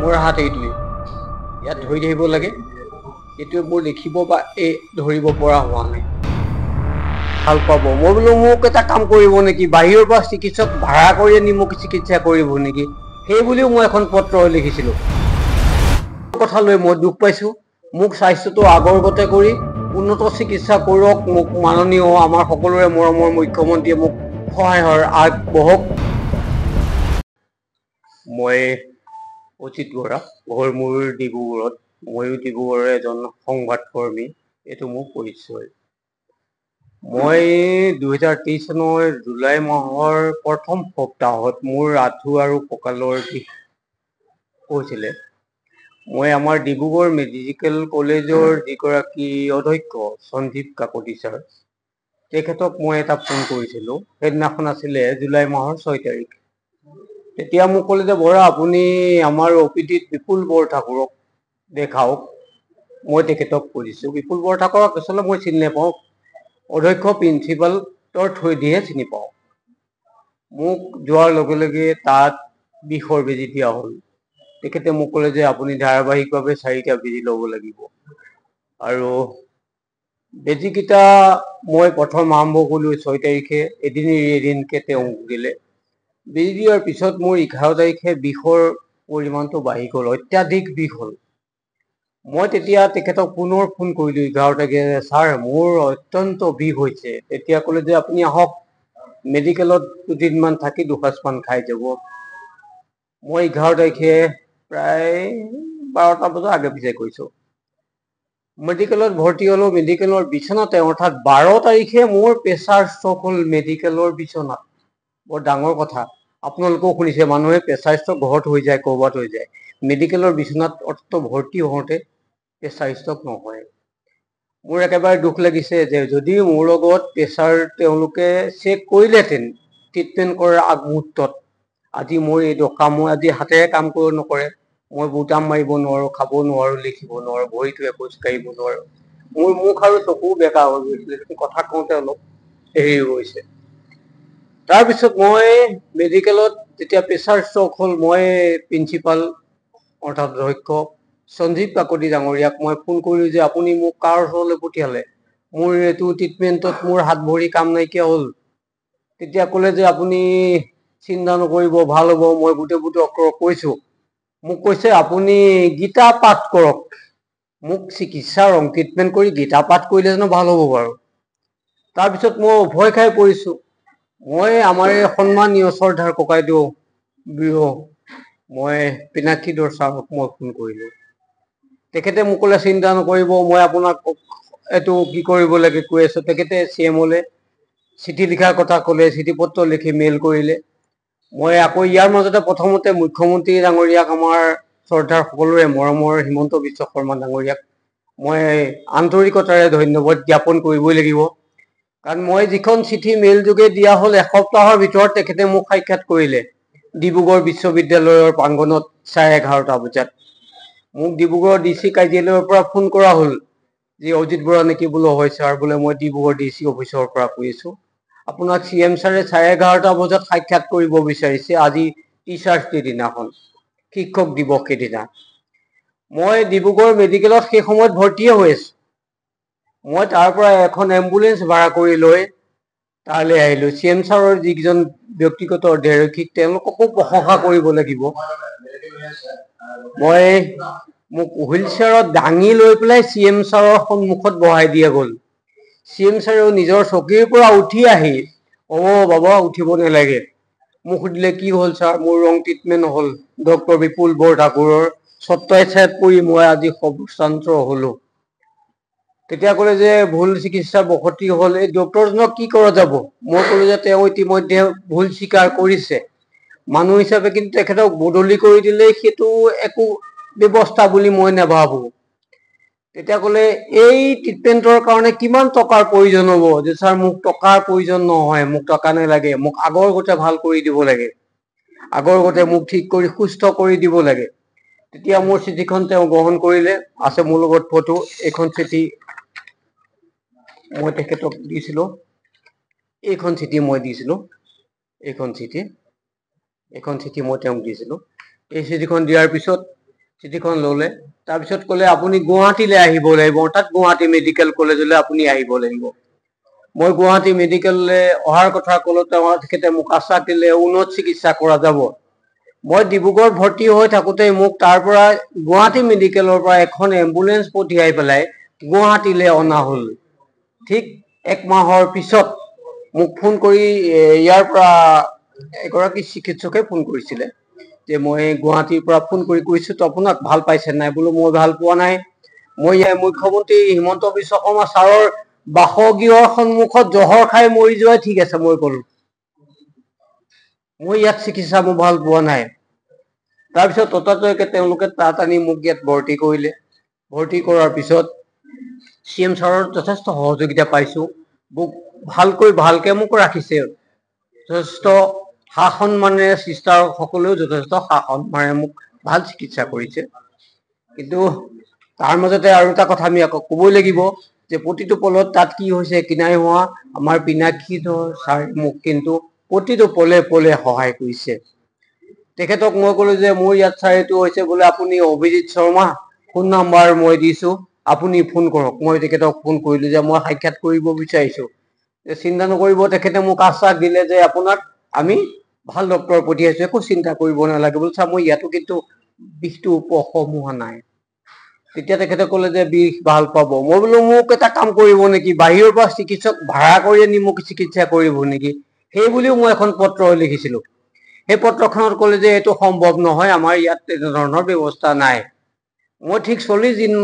মোৰ হাত এইটোৱে ইয়াত ধৰি থাকিব লাগে এইটোৱে মোৰ দেখিব বা এই ধৰিব পৰা হোৱা নাই ভাল পাব মই বোলো মোক এটা কাম কৰিব নেকি বাহিৰৰ পৰা চিকিৎসক ভাড়া কৰি আনি মোক চিকিৎসা কৰিব নেকি সেই বুলিও মই এখন পত্ৰ লিখিছিলোঁ কথা লৈ মই দুখ পাইছোঁ মোক স্বাস্থ্যটো আগৰ গতে কৰি উন্নত চিকিৎসা কৰক মোক মাননীয় আমাৰ সকলোৰে মৰমৰ মুখ্যমন্ত্ৰীয়ে মোক সহায়ৰ আগবঢ়ক মই অজিত বৰা ঘৰ মোৰ ডিব্ৰুগড়ত ময়ো ডিব্ৰুগড়ৰ এজন সংবাদকৰ্মী এইটো মোৰ পৰিচয় মই 2023 চনৰ জুলাই মাহৰ প্ৰথম সপ্তাহত মোৰ আঁঠু আৰু কঁকালৰ বিষ হৈছিলে মই আমাৰ ডিব্ৰুগড় মেডিকেল কলেজৰ যিগৰাকী অধ্যক্ষ সঞ্জীৱ কাকতি ছাৰ তেখেতক মই এটা ফোন কৰিছিলোঁ সেইদিনাখন আছিলে জুলাই মাহৰ 6 তাৰিখ তেতিয়া মোক ক'লে যে বৰা আপুনি আমাৰ অপিডিত বিপুল বৰঠাকুৰক দেখাওক মই তেখেতক কৰিছোঁ বিপুল বৰঠাকুৰক আচলতে মই চিনি নাপাওঁ অধ্যক্ষ প্ৰিন্সিপালৰ থ্ৰুদিহে চিনি পাওঁ মোক যোৱাৰ লগে লগে তাত বিষৰ বেজি দিয়া হ'ল তেখেতে মোক ক'লে যে আপুনি ধাৰাবাহিকভাৱে 4টা বেজি ল'ব লাগিব আৰু বেজিকেইটা মই প্ৰথম আৰম্ভ কৰিলোঁ 6 তাৰিখে এদিন এদিনকৈ তেওঁ দিলে বেজি দিয়াৰ পিছত মোৰ 11 তাৰিখে বিষৰ পৰিমাণটো বাঢ়ি গ'ল অত্যাধিক বিষ হ'ল মই তেতিয়া তেখেতক পুনৰ ফোন কৰিলোঁ 11 তাৰিখে ছাৰ মোৰ অত্যন্ত বিষ হৈছে তেতিয়া ক'লে যে আপুনি আহক মেডিকেলত দুদিনমান থাকি দুসাঁজমান খাই যাব মই 11 তাৰিখে প্ৰায় 12টা বজাৰ আগে পিছে কৈছোঁ মেডিকেলত ভৰ্তি হ'লোঁ মেডিকেলৰ বিচনাতে অৰ্থাৎ 12 তাৰিখে মোৰ প্ৰেছাৰ ষ্ট্ৰক হ'ল মেডিকেলৰ বিচনাত বৰ ডাঙৰ কথা আপোনালোকেও শুনিছে মানুহে প্ৰেছাৰ ষ্ট্ৰক ঘৰত হৈ যায় ক'ৰবাত হৈ যায় মেডিকেলৰ বিচনাত অৰ্থ ভৰ্তি হওঁতে প্ৰেছাৰ ষ্ট্ৰক নহয় মোৰ একেবাৰে দুখ লাগিছে যে যদি মোৰ লগত প্ৰেছাৰ তেওঁলোকে চেক কৰিলেহেঁতেন ট্ৰিটমেণ্ট কৰাৰ আগমুহূৰ্তত আজি মোৰ এই দশা মই আজি হাতেৰে কাম কৰিব নকৰে মই বুটাম মাৰিব নোৱাৰোঁ খাব নোৱাৰোঁ লিখিব নোৱাৰোঁ ভৰিটোৱে খোজ কাঢ়িব নোৱাৰোঁ মোৰ মুখ আৰু চকু বেকা হৈ গৈছিলে কথা কওঁতে অলপ হেৰি হৈছে তাৰপিছত মই মেডিকেলত যেতিয়া প্ৰেছাৰ ষ্ট্ৰক হ'ল মই প্ৰিন্সিপাল অৰ্থাৎ অধ্যক্ষ সঞ্জীৱ কাকতি ডাঙৰীয়াক মই ফোন কৰিলোঁ যে আপুনি মোক কাৰ ওচৰলৈ পঠিয়ালে মোৰ এইটো ট্ৰিটমেণ্টত মোৰ হাত ভৰি কাম নাইকিয়া হ'ল তেতিয়া ক'লে যে আপুনি চিন্তা নকৰিব ভাল হ'ব মই গোটেইবোৰ ডক্টৰক কৈছোঁ মোক কৈছে আপুনি গীতা পাঠ কৰক মোক চিকিৎসা ৰং ট্ৰিটমেণ্ট কৰি গীতা পাঠ কৰিলে জানো ভাল হ'ব বাৰু তাৰপিছত মই ভয় খাই পৰিছোঁ মই আমাৰ এই সন্মানীয় শ্ৰদ্ধাৰ ককাইদেউ বিহু মই পিনাকীধৰ ছাৰক মই ফোন কৰিলোঁ তেখেতে মোক ক'লে চিন্তা নকৰিব মই আপোনাক এইটো কি কৰিব লাগে কৈ আছোঁ তেখেতে CMলৈ চিঠি লিখাৰ কথা ক'লে চিঠি পত্ৰ লিখি মেইল কৰিলে মই আকৌ ইয়াৰ মাজতে প্ৰথমতে মুখ্যমন্ত্ৰী ডাঙৰীয়াক আমাৰ শ্ৰদ্ধাৰ সকলোৰে মৰমৰ হিমন্ত বিশ্ব শৰ্মা ডাঙৰীয়াক মই আন্তৰিকতাৰে ধন্যবাদ জ্ঞাপন কৰিবই লাগিব কাৰণ মই যিখন চিঠি মেইল যোগে দিয়া হ'ল এসপ্তাহৰ ভিতৰত তেখেতে মোক সাক্ষাৎ কৰিলে ডিব্ৰুগড় বিশ্ববিদ্যালয়ৰ প্ৰাংগণত 11:30 বজাত মোক ডিব্ৰুগড় DC কাৰ্যালয়ৰ পৰা ফোন কৰা হ'ল যে অজিত বৰা নেকি বোলো হয় ছাৰ বোলে মই ডিব্ৰুগড় DC অফিচৰ পৰা কৈ আছোঁ আপোনাক CM ছাৰে 11:30 বজাত সাক্ষাৎ কৰিব বিচাৰিছে আজি টিচাৰ্ছ ডে দিনাখন শিক্ষক দিৱস সেইদিনা মই ডিব্ৰুগড় মেডিকেলত সেই সময়ত ভৰ্তিয়ে হৈ আছোঁ মই তাৰ পৰা এখন এম্বুলেন্স ভাড়া কৰি লৈ তালৈ আহিলোঁ CM ছাৰৰ যিকেইজন ব্যক্তিগত অধ্যক্ষিক তেওঁলোককো প্ৰশংসা কৰিব লাগিব মই মোক হুইল চেয়াৰত দাঙি লৈ পেলাই CM ছাৰৰ সন্মুখত বহাই দিয়া গ'ল CM ছাৰেও নিজৰ চকীৰ পৰা উঠি আহি বাবা উঠিব নালাগে মোক সুধিলে কি হ'ল ছাৰ মোৰ ৰং ট্ৰিটমেণ্ট হ'ল ডক্টৰ বিপুল বৰঠাকুৰৰ ছত্ৰছায়াত পৰি মই আজি সৰ্বশ্ৰান্ত হ'লোঁ তেতিয়া ক'লে যে ভুল চিকিৎসা বসতি হ'ল এই ডক্টৰজনক কি কৰা যাব মই ক'লোঁ যে তেওঁ ইতিমধ্যে ভুল স্বীকাৰ কৰিছে মানুহ হিচাপে কিন্তু তেখেতক বদলি কৰি দিলে সেইটো একো ব্যৱস্থা বুলি মই নাভাবোঁ তেতিয়া ক'লে এই ট্ৰিটমেণ্টৰ কাৰণে কিমান টকাৰ প্ৰয়োজন হ'ব যে ছাৰ মোক টকাৰ প্ৰয়োজন নহয় মোক টকা নালাগে মোক আগৰ গতে ভাল কৰি দিব লাগে আগৰ গতে মোক ঠিক কৰি সুস্থ কৰি দিব লাগে তেতিয়া মোৰ চিঠিখন তেওঁ গ্ৰহণ কৰিলে আছে মোৰ লগত ফটো এইখন চিঠি মই তেখেতক দিছিলোঁ এইখন চিঠি মই দিছিলোঁ এইখন চিঠি মই তেওঁক দিছিলোঁ এই চিঠিখন দিয়াৰ পিছত চিঠিখন ল'লে তাৰপিছত ক'লে আপুনি গুৱাহাটীলৈ আহিব লাগিব তাত গুৱাহাটী মেডিকেল কলেজলৈ আপুনি আহিব লাগিব মই গুৱাহাটী মেডিকেললৈ অহাৰ কথা ক'লো তেখেতে মোক আশ্বাস দিলে উন্নত চিকিৎসা কৰা যাব মই ডিব্ৰুগড় ভৰ্তি হৈ থাকোঁতে মোক তাৰ পৰা গুৱাহাটী মেডিকেলৰ পৰা এখন এম্বুলেন্স পঠিয়াই পেলাই গুৱাহাটীলৈ অনা হ'ল ঠিক এক মাহৰ পিছত মোক ফোন কৰি ইয়াৰ পৰা এগৰাকী চিকিৎসকে ফোন কৰিছিলে যে মই গুৱাহাটীৰ পৰা ফোন কৰি কৈছোঁ তো আপোনাক ভাল পাইছে নাই বোলো মই ভাল পোৱা নাই মই মুখ্যমন্ত্ৰী হিমন্ত বিশ্ব শৰ্মা ছাৰৰ বাসগৃহৰ সন্মুখত জহৰ খাই মৰি যোৱাই ঠিক আছে মই ক'লো মই ইয়াত চিকিৎসা মই ভাল পোৱা নাই তাৰপিছত ততাতৈয়াকে তেওঁলোকে তাত আনি মোক ইয়াত ভৰ্তি কৰিলে ভৰ্তি কৰাৰ পিছত CM ছাৰৰ যথেষ্ট সহযোগিতা পাইছোঁ মোক ভালকে মোক ৰাখিছে যথেষ্ট সা সন্মানেৰে চিষ্টাৰ সকলেও যথেষ্ট সা সন্মানেৰে মোক ভাল চিকিৎসা কৰিছে কিন্তু তাৰ মাজতে আৰু এটা কথা আমি আকৌ ক'বই লাগিব যে প্ৰতিটো পলত তাত কি হৈছে কি নাই হোৱা আমাৰ পিনাকী ছাৰ মোক কিন্তু প্ৰতিটো পলে পলে সহায় কৰিছে তেখেতক মই ক'লো যে মোৰ ইয়াত ছাৰ এইটো হৈছে বোলে আপুনি অভিজিত শৰ্মা ফোন নাম্বাৰ মই দিছোঁ আপুনি ফোন কৰক মই তেখেতক ফোন কৰিলোঁ যে মই সাক্ষাৎ কৰিব বিচাৰিছোঁ চিন্তা নকৰিব তেখেতে মোক আশ্বাস দিলে যে আপোনাক আমি ভাল ডক্টৰ পঠিয়াইছোঁ একো চিন্তা কৰিব নালাগে বোলো ছাৰ মই ইয়াতো কিন্তু বিষটো উপশম হোৱা নাই তেতিয়া তেখেতে ক'লে যে বিষ ভাল পাব মই বোলো মোক এটা কাম কৰিব নেকি বাহিৰৰ পৰা চিকিৎসক ভাড়া কৰি আনি মোক চিকিৎসা কৰিব নেকি সেই বুলিও মই এখন পত্ৰ লিখিছিলোঁ সেই পত্ৰখনত ক'লে যে এইটো সম্ভৱ নহয় আমাৰ ইয়াত তেনেধৰণৰ ব্যৱস্থা নাই মই ঠিক 40 দিন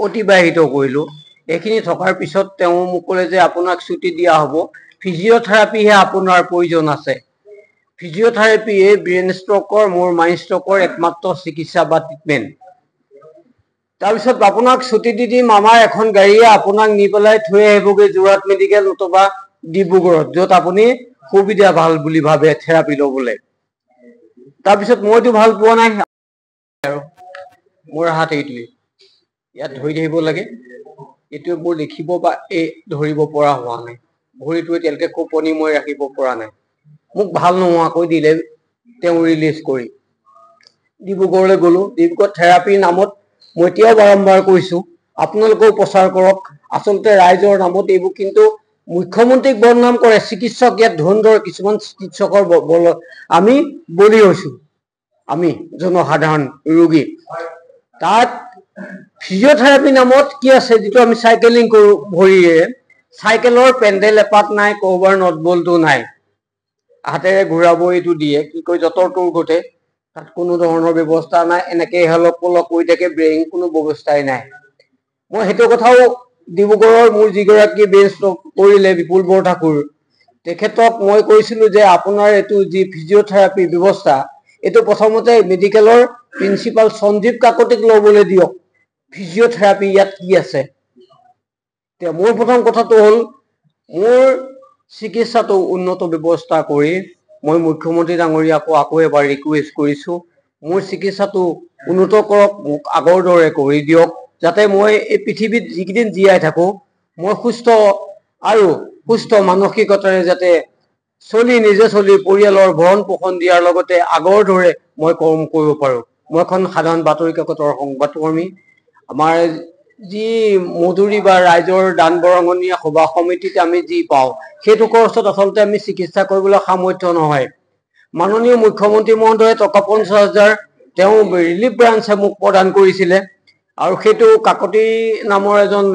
অতিবাহিত কৰিলোঁ এইখিনি থকাৰ পিছত তেওঁ মোক ক'লে যে আপোনাক ছুটি দিয়া হ'ব ফিজিঅ'থেৰাপিহে আপোনাৰ প্ৰয়োজন আছে ফিজিঅ'থেৰাপিয়ে ব্ৰেইন ষ্ট্ৰকৰ মোৰ মাইণ্ড ষ্ট্ৰকৰ একমাত্ৰ চিকিৎসা বা ট্ৰিটমেণ্ট তাৰপিছত আপোনাক ছুটি দি দিম আমাৰ এখন গাড়ীয়ে আপোনাক নি পেলাই থৈ আহিবগৈ যোৰহাট মেডিকেল নতুবা ডিব্ৰুগড়ত য'ত আপুনি সুবিধা ভাল বুলি ভাবে থেৰাপি ল'বলৈ তাৰপিছত মইতো ভাল পোৱা নাই আৰু মোৰ হাত এইটোৱে ইয়াত ধৰি থাকিব লাগে এইটোৱে মোৰ দেখিব বা ধৰিব পৰা হোৱা নাই ভৰিটো এতিয়ালৈকে কোপনি মই ৰাখিব পৰা নাই মোক ভাল নোহোৱাকৈ দিলে তেওঁ ৰিলিজ কৰি ডিব্ৰুগড়লৈ গ'লো ডিব্ৰুগড় থেৰাপিৰ নামত মই এতিয়াও বাৰম্বাৰ কৈছোঁ আপোনালোকেও প্ৰচাৰ কৰক আচলতে ৰাইজৰ নামত এইবোৰ কিন্তু মুখ্যমন্ত্ৰীক বদনাম কৰে চিকিৎসক ইয়াত ধুৰন্ধৰ কিছুমান চিকিৎসকৰ আমি বলি হৈছোঁ আমি জনসাধাৰণ ৰোগী তাত ফিজিঅ'থেৰাপি নামত কি আছে যিটো আমি চাইকেলিং কৰোঁ ভৰিৰে চাইকেলৰ পেণ্ডেল এপাত নাই ক'ৰবাৰ নট বল্টো নাই হাতেৰে ঘূৰাব এইটো দিয়ে কি কয় যঁতৰটোৰ গোটে তাত কোনো ধৰণৰ ব্যৱস্থা নাই এনেকৈ হেলক পলক কৰি থাকে ব্ৰেইন কোনো ব্যৱস্থাই নাই মই সেইটো কথাও ডিব্ৰুগড়ৰ মোৰ যিগৰাকী ব্ৰেইন ষ্ট্ৰক কৰিলে বিপুল বৰঠাকুৰ তেখেতক মই কৈছিলোঁ যে আপোনাৰ এইটো যি ফিজিঅ'থেৰাপি ব্যৱস্থা এইটো প্ৰথমতে মেডিকেলৰ প্ৰিন্সিপাল সঞ্জীৱ কাকতিক ল'বলৈ দিয়ক ফিজিঅ'থেৰাপি ইয়াত কি আছে মোৰ প্ৰথম কথাটো হ'ল মোৰ চিকিৎসাটো উন্নত ব্যৱস্থা কৰি মই মুখ্যমন্ত্ৰী ডাঙৰীয়াকো আকৌ এবাৰ ৰিকুৱেষ্ট কৰিছোঁ মোৰ চিকিৎসাটো উন্নত কৰক মোক আগৰ দৰে কৰি দিয়ক যাতে মই এই পৃথিৱীত যিকেইদিন জীয়াই থাকোঁ মই সুস্থ আৰু সুস্থ মানসিকতাৰে যাতে নিজে চলি পৰিয়ালৰ ভৰণ পোষণ দিয়াৰ লগতে আগৰ দৰে মই কৰ্ম কৰিব পাৰোঁ মই এখন সাধাৰণ বাতৰি কাকতৰ সংবাদকৰ্মী আমাৰ যি মজুৰি বা ৰাইজৰ দান বৰঙণীয়া সভা সমিতিত আমি যি পাওঁ সেইটো খৰচত আচলতে আমি চিকিৎসা কৰিবলৈ সামৰ্থ্য নহয় মাননীয় মুখ্যমন্ত্ৰী মহোদয়ে টকা 50,000 তেওঁ ৰিলিফ ব্ৰাঞ্চে মোক প্ৰদান কৰিছিলে আৰু সেইটো কাকতি নামৰ এজন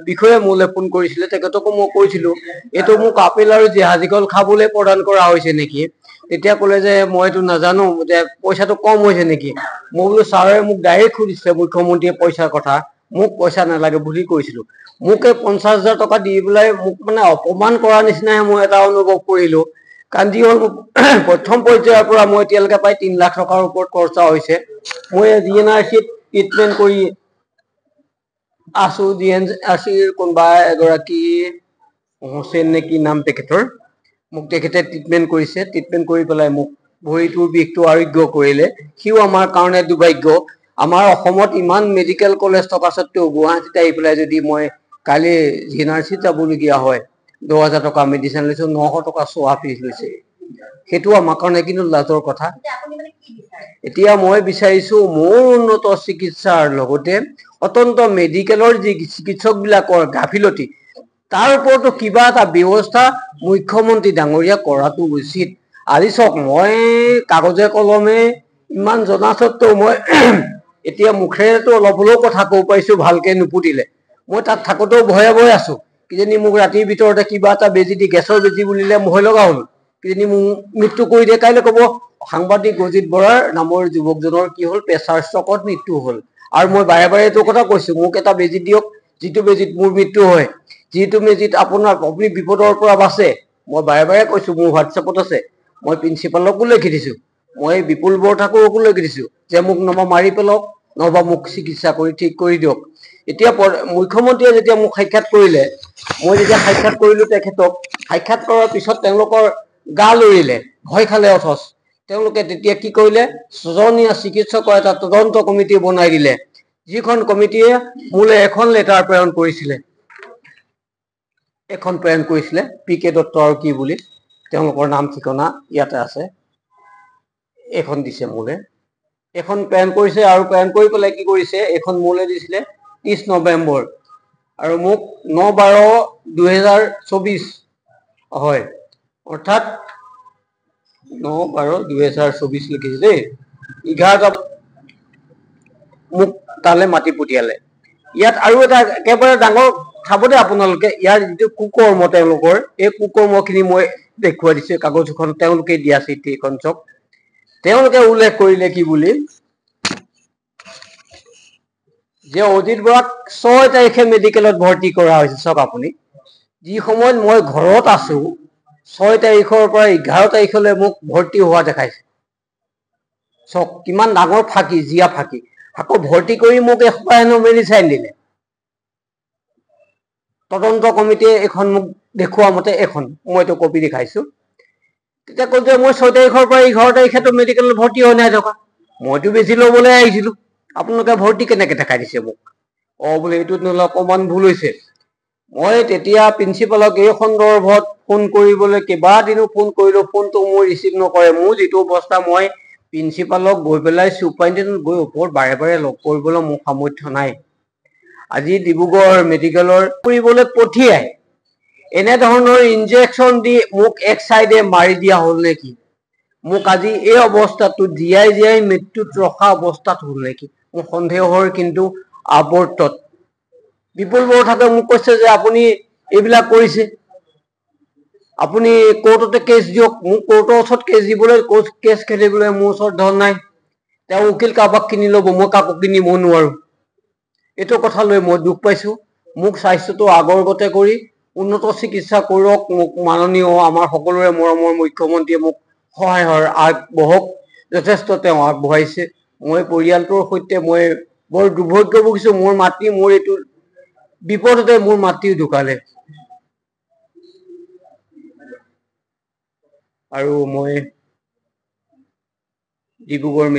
বিষয়ে মোলৈ ফোন কৰিছিলে তেখেতকো মই কৈছিলোঁ এইটো মোক আপেল আৰু জিহাজিকল খাবলৈ প্ৰদান কৰা হৈছে নেকি তেতিয়া ক'লে যে মই এইটো নাজানো যে পইচাটো কম হৈছে নেকি মই বোলো ছাৰে মোক ডাইৰেক্ট সুধিছে মুখ্যমন্ত্ৰীয়ে পইচাৰ কথা মোক পইচা নালাগে বুলি কৈছিলোঁ মোক এই 50,000 টকা দি পেলাই মোক মানে অপমান কৰাৰ নিচিনাহে মই এটা অনুভৱ কৰিলোঁ কাৰণ যি হ'ল প্ৰথম পৰ্যায়ৰ পৰা মই এতিয়ালৈকে প্ৰায় 3 লাখ টকাৰ ওপৰত খৰচা হৈছে মই GNRCত ট্ৰিটমেণ্ট কৰি আছোঁ GNRCৰ কোনোবা এগৰাকী হোসেন নে কি নাম তেখেতৰ মোক তেখেতে ট্ৰিটমেণ্ট কৰিছে ট্ৰিটমেণ্ট কৰি পেলাই মোক ভৰিটোৰ বিষটো আৰোগ্য কৰিলে সিও আমাৰ কাৰণে দুৰ্ভাগ্য আমাৰ অসমত ইমান মেডিকেল কলেজ থকা সত্ত্বেও গুৱাহাটীত আহি পেলাই যদি মই কালি GNRCত যাবলগীয়া হয় 10,000 টকা মেডিচিন লৈছোঁ 900 টকা চোৱা ফিজ লৈছে সেইটো আমাৰ কাৰণে কিন্তু লাজৰ কথা। এতিয়া মই বিচাৰিছো মোৰ উন্নত চিকিৎসাৰ লগতে অত্যন্ত মেডিকেলৰ যি চিকিৎসকবিলাকৰ গাফিলতি তাৰ ওপৰতো কিবা এটা ব্যৱস্থা মুখ্যমন্ত্ৰী ডাঙৰীয়া কৰাটো উচিত। আজি চাওক, মই কাগজে কলমে ইমান জনা স্বত্বেও মই এতিয়া মুখেৰেতো অলপ হ'লেও কথা ক'ব পাৰিছো ভালকে নুপুতিলে। মই তাত থাকোতেও ভয়ে ভয়ে আছো, কিজানি মোক ৰাতিৰ ভিতৰতে কিবা এটা বেজি দি গেছৰ বেজি বুলিলে ভয় লগা হ'ল, কিজানি মোক মৃত্যু কৰি দিয়ে। কাইলৈ ক'ব সাংবাদিক অজিত বৰাৰ নামৰ যুৱকজনৰ কি হ'ল, প্ৰেছাৰ ষ্ট্ৰকত মৃত্যু হ'ল। আৰু মই বাৰে বাৰে এইটো কথা কৈছো, মোক এটা বেজি দিয়ক যিটো বেজিত মোৰ মৃত্যু হয়, যিটো বেজিত আপুনি বিপদৰ পৰা বাচে। মই বাৰে বাৰে কৈছো, মোৰ হোৱাটছএপত আছে, মই প্ৰিন্সিপালকো লিখি দিছো, মই বিপুল বৰঠাকুৰকো লিখি দিছো যে মোক নহবা মাৰি পেলাওক, নহবা মোক চিকিৎসা কৰি ঠিক কৰি দিয়ক। এতিয়া মুখ্যমন্ত্ৰীয়ে যেতিয়া মোক সাক্ষাৎ কৰিলে, মই যেতিয়া সাক্ষাৎ কৰিলো তেখেতক, সাক্ষাৎ কৰাৰ পিছত তেওঁলোকৰ গা লৰিলে, ভয় খালে। অথচ তেওঁলোকে তেতিয়া কি কৰিলে, ছজনীয়া চিকিৎসকৰ এটা তদন্ত কমিটি বনাই দিলে, যিখন কমিটিয়ে মোলৈ এখন লেটাৰ প্ৰেৰণ কৰিছিলে, PK দত্ত আৰু কি বুলি, তেওঁলোকৰ নাম ঠিকনা ইয়াতে আছে, এখন দিছে মোলে, এখন প্ৰেৰণ কৰিছে। আৰু প্ৰেৰণ কৰি পেলাই কি কৰিছে, এখন মোলে দিছিলে 30 নৱেম্বৰ আৰু মোক 9/12/2024, হয়, অৰ্থাৎ 9/12/2024 লিখিছে দেই, 11টা মোক তালে মাতি পঠিয়ালে। ইয়াত আৰু এটা একেবাৰে ডাঙৰ চাব দে আপোনালোকে, ইয়াৰ যিটো কুকৰ্ম তেওঁলোকৰ, এই কুকৰ্মখিনি মই দেখুৱাই দিছো কাগজখন, তেওঁলোকে দিয়া চিঠিখন চাওক। তেওঁলোকে উল্লেখ কৰিলে কি বুলি, যে অজিত বৰাক 6 তাৰিখে মেডিকেলত ভৰ্তি কৰা হৈছে। চাওক আপুনি, যি সময়ত মই ঘৰত আছো 6 তাৰিখৰ পৰা 11 তাৰিখলৈ মোক ভৰ্তি হোৱা দেখাইছে। চাওক কিমান ডাঙৰ ফাঁকি, জীয়া ফাঁকি। আকৌ ভৰ্তি কৰি মোক এসোপা হেনো মেডিচাইন দিলে। তদন্ত কমিটিয়ে এখন মোক দেখুওৱা মতে, এখন মইতো কপি দেখাইছো, তেতিয়া কৈছে যে মই 6 তাৰিখৰ পৰা 11 তাৰিখেতো মেডিকেলত ভৰ্তি হৈ নাই থকা, মইতো বেজি ল'বলৈ আহিছিলো, আপোনালোকে ভৰ্তি কেনেকে দেখাই দিছে মোক? বোলে এইটো নহ'লে অকমান ভুল হৈছে। মই তেতিয়া প্ৰিন্সিপালক এই সন্দৰ্ভত ফোন কৰিবলৈ কেইবাদিনো ফোন কৰিলো, ফোনটো মোৰ ৰিচিভ নকৰে। মোৰ যিটো অৱস্থা, মই প্ৰিন্সিপালক গৈ পেলাই চুপাৰিনটেণ্ডেণ্ট গৈ ওপৰত বাৰে বাৰে লগ কৰিবলৈ মোৰ সামৰ্থ্য নাই। আজি ডিব্ৰুগড় মেডিকেলৰ কৰিবলৈ পঠিয়াই এনেধৰণৰ ইনজেকশ্যন দি মোক এক চাইডে মাৰি দিয়া হ'ল নেকি? মোক আজি এই অৱস্থাটো জীয়াই জীয়াই মৃত্যুত ৰখা অৱস্থাত হ'ল নেকি? মোৰ সন্দেহৰ কিন্তু আৱৰ্তত। বিপুল বৰঠাকুৰে মোক কৈছে যে আপুনি এইবিলাক কৰিছে, আপুনি কোৰ্টতে কেছ দিয়ক। মোক কোৰ্টৰ ওচৰত কেছ দিবলৈ, কেছ খেলিবলৈ মোৰ ওচৰত ধন নাই। তেওঁ উকিল কাৰোবাক কিনি ল'ব, মই কাকো কিনিব নোৱাৰো। এইটো কথা লৈ মই দুখ পাইছো। মোক স্বাস্থ্যটো আগৰ গতে কৰি উন্নত চিকিৎসা কৰক, মোক মাননীয় আমাৰ সকলোৰে মৰমৰ মুখ্যমন্ত্ৰীয়ে মোক সহায়ৰ আগবঢ়ক। যথেষ্ট তেওঁ আগবঢ়াইছে। মই পৰিয়ালটোৰ সৈতে মই বৰ দুৰ্ভাগ্য ভুগিছো। মোৰ মাতৃ, মোৰ এইটো বিপদতে মোৰ মাতৃ ঢুকালে, আৰু মই ডিব্ৰুগড়